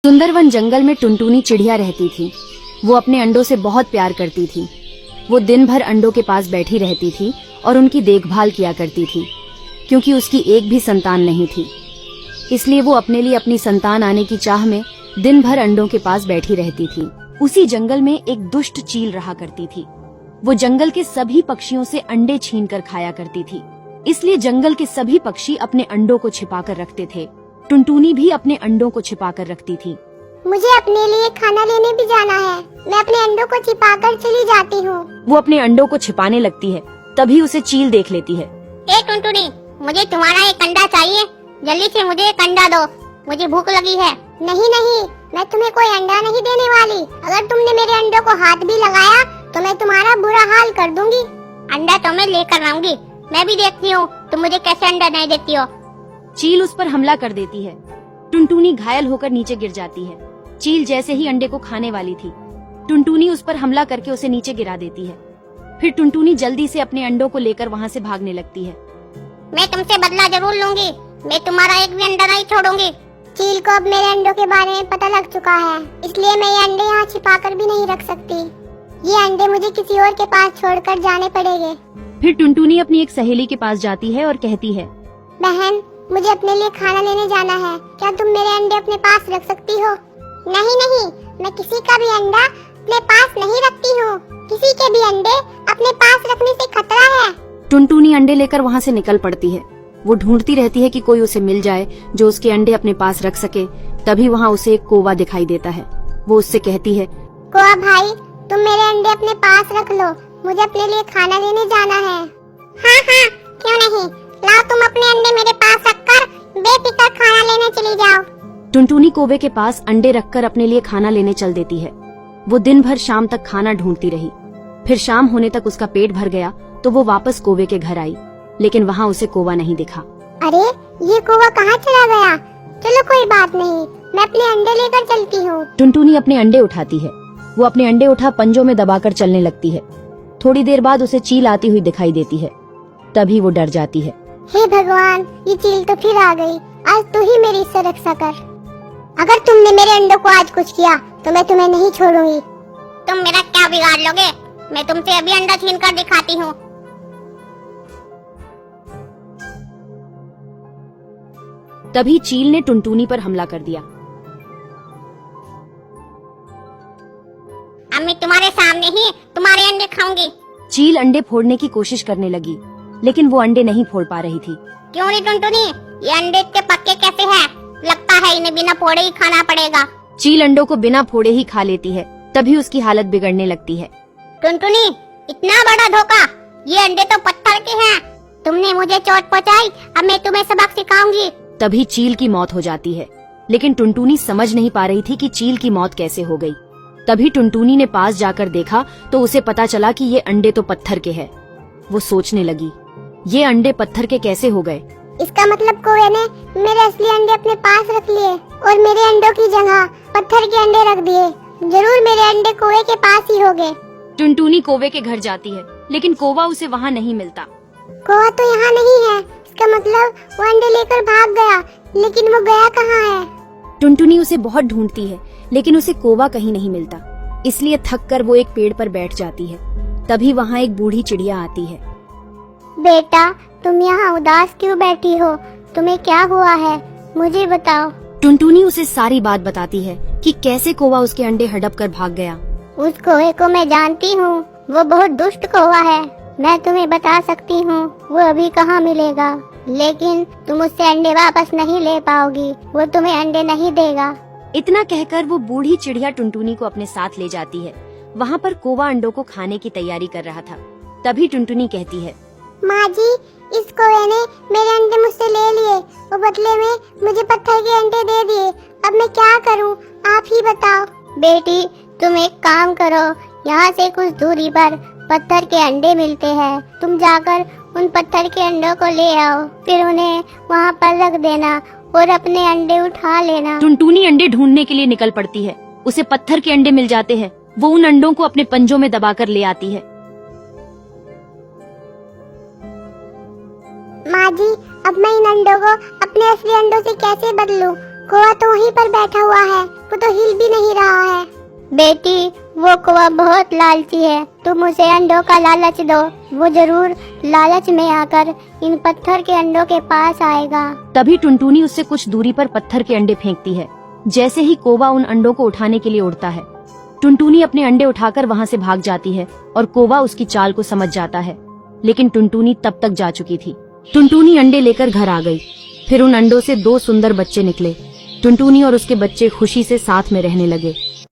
सुंदरवन जंगल में टुनटुनी चिड़िया रहती थी। वो अपने अंडों से बहुत प्यार करती थी। वो दिन भर अंडों के पास बैठी रहती थी और उनकी देखभाल किया करती थी, क्योंकि उसकी एक भी संतान नहीं थी। इसलिए वो अपने लिए अपनी संतान आने की चाह में दिन भर अंडों के पास बैठी रहती थी। उसी जंगल में एक दुष्ट चील रहा करती थी। वो जंगल के सभी पक्षियों से अंडे छीन कर खाया करती थी। इसलिए जंगल के सभी पक्षी अपने अंडों को छिपा कर रखते थे। टुनटुनी भी अपने अंडों को छिपा कर रखती थी। मुझे अपने लिए खाना लेने भी जाना है। मैं अपने अंडों को छिपाकर चली जाती हूँ। वो अपने अंडों को छिपाने लगती है, तभी उसे चील देख लेती है। ए टुनटुनी, मुझे तुम्हारा एक अंडा चाहिए। जल्दी से मुझे एक अंडा दो, मुझे भूख लगी है। नहीं नहीं, मैं तुम्हें कोई अंडा नहीं देने वाली। अगर तुमने मेरे अंडों को हाथ भी लगाया तो मैं तुम्हारा बुरा हाल कर दूंगी। अंडा तो मैं लेकर आऊंगी। मैं भी देखती हूँ तुम मुझे कैसे अंडा नहीं देती हो। चील उस पर हमला कर देती है। टुनटुनी घायल होकर नीचे गिर जाती है। चील जैसे ही अंडे को खाने वाली थी, टुनटुनी उस पर हमला करके उसे नीचे गिरा देती है। फिर टुनटुनी जल्दी से अपने अंडों को लेकर वहाँ से भागने लगती है। मैं तुमसे बदला जरूर लूंगी। मैं तुम्हारा एक भी अंडा नहीं छोड़ूंगी। चील को अब मेरे अंडों के बारे में पता लग चुका है, इसलिए मैं ये अंडे यहाँ छिपा कर भी नहीं रख सकती। ये अंडे मुझे किसी और के पास छोड़कर जाने पड़ेंगे। फिर टुनटुनी अपनी एक सहेली के पास जाती है और कहती है, बहन, मुझे अपने लिए खाना लेने जाना है। क्या तुम मेरे अंडे अपने पास रख सकती हो? नहीं नहीं, मैं किसी का भी अंडा अपने पास नहीं रखती हूँ। किसी के भी अंडे अपने पास रखने से खतरा है। टुनटुनी अंडे लेकर वहाँ से निकल पड़ती है। वो ढूंढती रहती है कि कोई उसे मिल जाए जो उसके अंडे अपने पास रख सके। तभी वहाँ उसे एक कौवा दिखाई देता है। वो उससे कहती है, कौवा भाई, तुम मेरे अंडे अपने पास रख लो। मुझे अपने लिए खाना लेने जाना है। हाँ हाँ, क्यों नहीं। लाओ, तुम अपने अंडे मेरे पास रखकर बेफिक्र खाना लेने चली जाओ। टुनटुनी कौवे के पास अंडे रखकर अपने लिए खाना लेने चल देती है। वो दिन भर शाम तक खाना ढूंढती रही। फिर शाम होने तक उसका पेट भर गया तो वो वापस कौवे के घर आई, लेकिन वहाँ उसे कौवा नहीं दिखा। अरे, ये कौवा कहाँ चला गया? चलो कोई बात नहीं, मैं अपने अंडे लेकर चलती हूँ। टुनटुनी अपने अंडे उठाती है। वो अपने अंडे उठा पंजों में दबाकर चलने लगती है। थोड़ी देर बाद उसे चील आती हुई दिखाई देती है। तभी वो डर जाती है। हे भगवान, ये चील तो फिर आ गई। आज तू ही मेरी इससे रक्षा कर। अगर तुमने मेरे अंडों को आज कुछ किया तो मैं तुम्हें नहीं छोड़ूंगी। तुम मेरा क्या बिगाड़ लोगे? मैं तुमसे अभी अंडा छीन कर दिखाती हूँ। तभी चील ने टुनटुनी पर हमला कर दिया। अब मैं तुम्हारे सामने ही तुम्हारे अंडे खाऊंगी। चील अंडे फोड़ने की कोशिश करने लगी, लेकिन वो अंडे नहीं फोड़ पा रही थी। क्यों नहीं टुनटुनी, ये अंडे इतने पक्के कैसे हैं? लगता है इन्हें बिना फोड़े ही खाना पड़ेगा। चील अंडों को बिना फोड़े ही खा लेती है। तभी उसकी हालत बिगड़ने लगती है। टुनटुनी, इतना बड़ा धोखा! ये अंडे तो पत्थर के हैं। तुमने मुझे चोट पहुंचाई, अब मैं तुम्हें सबक सिखाऊंगी। तभी चील की मौत हो जाती है, लेकिन टुनटुनी समझ नहीं पा रही थी कि चील की मौत कैसे हो गई। तभी टुनटुनी ने पास जाकर देखा तो उसे पता चला कि ये अंडे तो पत्थर के हैं। वो सोचने लगी, ये अंडे पत्थर के कैसे हो गए? इसका मतलब कौवे ने मेरे असली अंडे अपने पास रख लिए और मेरे अंडों की जगह पत्थर के अंडे रख दिए। जरूर मेरे अंडे कौवे के पास ही होंगे। टुनटुनी कौवे के घर जाती है, लेकिन कौवा उसे वहाँ नहीं मिलता। कौवा तो यहाँ नहीं है। इसका मतलब वो अंडे लेकर भाग गया, लेकिन वो गया कहाँ है? टुनटुनी उसे बहुत ढूंढती है, लेकिन उसे कौवा कहीं नहीं मिलता। इसलिए थक कर वो एक पेड़ पर बैठ जाती है। तभी वहाँ एक बूढ़ी चिड़िया आती है। बेटा, तुम यहाँ उदास क्यों बैठी हो? तुम्हें क्या हुआ है? मुझे बताओ। टुनटुनी उसे सारी बात बताती है कि कैसे कौवा उसके अंडे हड़प कर भाग गया। उस कौवे को मैं जानती हूँ। वो बहुत दुष्ट कौवा है। मैं तुम्हें बता सकती हूँ वो अभी कहाँ मिलेगा, लेकिन तुम उससे अंडे वापस नहीं ले पाओगी। वो तुम्हें अंडे नहीं देगा। इतना कहकर वो बूढ़ी चिड़िया टुनटुनी को अपने साथ ले जाती है। वहाँ पर कौवा अंडों को खाने की तैयारी कर रहा था। तभी टुनटुनी कहती है, माँ जी, इस कौवे ने मेरे अंडे मुझसे ले लिए और बदले में मुझे पत्थर के अंडे दे दिए। अब मैं क्या करूँ? आप ही बताओ। बेटी, तुम एक काम करो, यहाँ से कुछ दूरी पर पत्थर के अंडे मिलते हैं। तुम जाकर उन पत्थर के अंडों को ले आओ, फिर उन्हें वहाँ पर रख देना और अपने अंडे उठा लेना। टुनटुनी अंडे ढूंढने के लिए निकल पड़ती है। उसे पत्थर के अंडे मिल जाते हैं। वो उन अंडों को अपने पंजों में दबाकर ले आती है। माँ जी, अब मैं इन अंडों को अपने असली अंडों से कैसे बदलूं? कौवा तो वहीं पर बैठा हुआ है, वो तो हिल भी नहीं रहा है। बेटी, वो कौवा बहुत लालची है, तुम उसे अंडों का लालच दो, वो जरूर लालच में आकर इन पत्थर के अंडों के पास आएगा। तभी टुनटुनी उससे कुछ दूरी पर पत्थर के अंडे फेंकती है। जैसे ही कौवा उन अंडों को उठाने के लिए उड़ता है, टुनटुनी अपने अंडे उठाकर वहाँ से भाग जाती है और कौवा उसकी चाल को समझ जाता है। लेकिन टुनटुनी तब तक जा चुकी थी। टुनटुनी अंडे लेकर घर आ गई। फिर उन अंडों से 2 सुंदर बच्चे निकले। टुनटुनी और उसके बच्चे खुशी से साथ में रहने लगे।